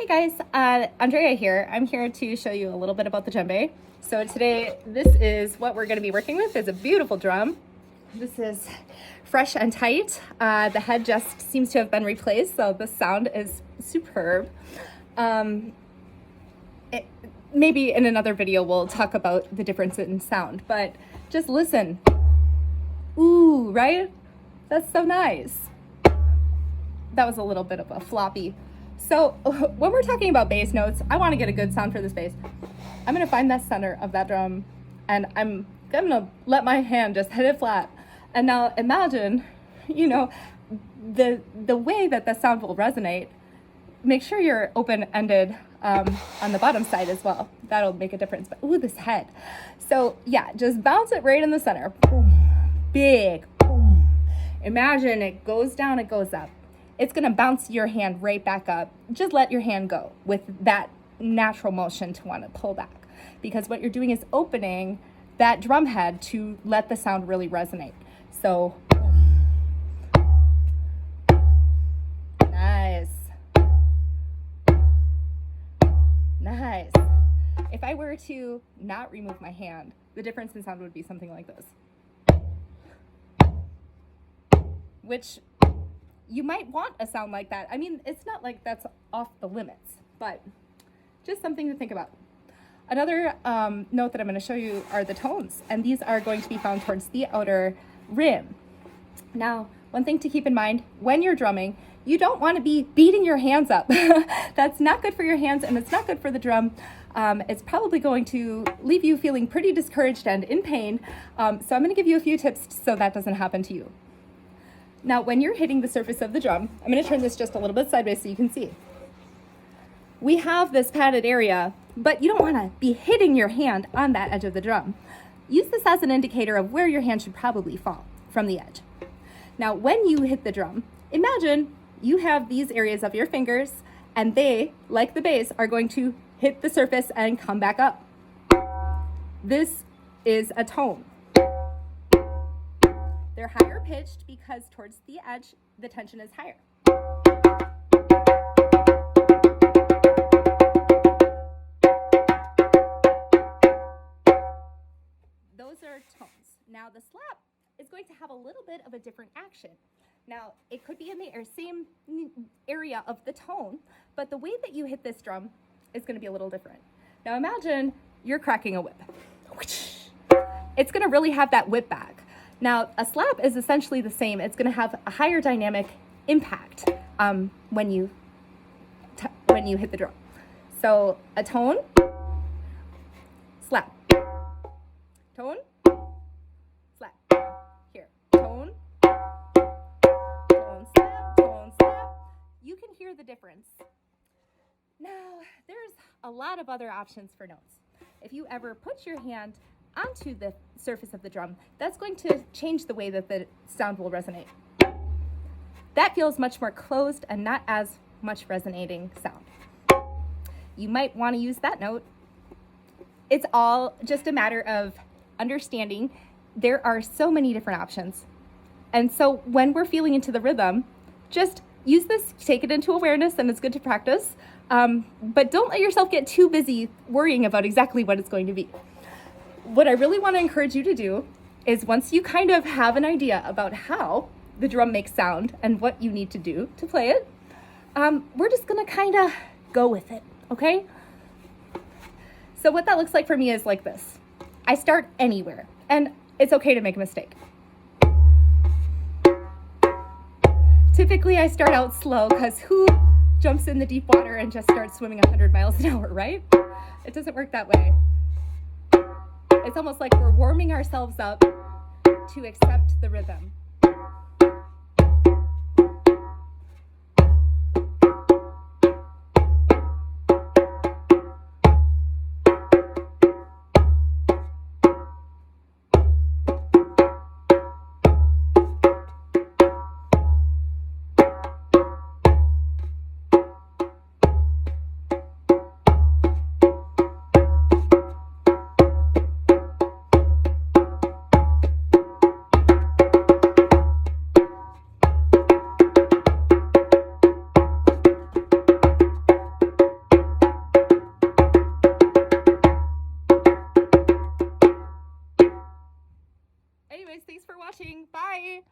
Hey guys, Andrea here. I'm here to show you a little bit about the djembe. So today, this is what we're going to be working with. It's a beautiful drum. This is fresh and tight. The head just seems to have been replaced, so the sound is superb. Maybe in another video we'll talk about the difference in sound, but just listen. Ooh, right? That's so nice. That was a little bit of a floppy. So when we're talking about bass notes, I want to get a good sound for this bass. I'm going to find the center of that drum and I'm going to let my hand just hit it flat. And now imagine, the way that the sound will resonate. Make sure you're open-ended on the bottom side as well. That'll make a difference. But ooh, this head. So yeah, just bounce it right in the center. Boom. Big. Boom. Imagine it goes down, it goes up. It's going to bounce your hand right back up. Just let your hand go with that natural motion to want to pull back. Because what you're doing is opening that drum head to let the sound really resonate. So, nice. Nice. If I were to not remove my hand, the difference in sound would be something like this. Which you might want a sound like that. I mean, it's not like that's off the limits, but just something to think about. Another note that I'm going to show you are the tones, and these are going to be found towards the outer rim. Now, one thing to keep in mind when you're drumming, you don't want to be beating your hands up. That's not good for your hands, and it's not good for the drum. It's probably going to leave you feeling pretty discouraged and in pain. So I'm going to give you a few tips so that doesn't happen to you. Now, when you're hitting the surface of the drum, I'm going to turn this just a little bit sideways so you can see. We have this padded area, but you don't want to be hitting your hand on that edge of the drum. Use this as an indicator of where your hand should probably fall from the edge. Now, when you hit the drum, imagine you have these areas of your fingers, and they, like the bass, are going to hit the surface and come back up. This is a tone. They're higher pitched because towards the edge, the tension is higher. Those are tones. Now the slap is going to have a little bit of a different action. Now it could be in the same area of the tone, but the way that you hit this drum is going to be a little different. Now imagine you're cracking a whip. It's going to really have that whip back. Now, a slap is essentially the same. It's going to have a higher dynamic impact when you hit the drum. So, a tone, slap. Tone, slap. Here, tone, slap, tone, slap. You can hear the difference. Now, there's a lot of other options for notes. If you ever put your hand onto the surface of the drum, that's going to change the way that the sound will resonate. That feels much more closed and not as much resonating sound. You might want to use that note. It's all just a matter of understanding there are so many different options. And so when we're feeling into the rhythm, just use this, take it into awareness, and it's good to practice. But don't let yourself get too busy worrying about exactly what it's going to be. What I really want to encourage you to do is once you kind of have an idea about how the drum makes sound and what you need to do to play it, we're just going to kind of go with it, okay? So what that looks like for me is like this. I start anywhere, and it's okay to make a mistake. Typically, I start out slow because who jumps in the deep water and just starts swimming 100 miles an hour, right? It doesn't work that way. It's almost like we're warming ourselves up to accept the rhythm. anyways, thanks for watching. Bye.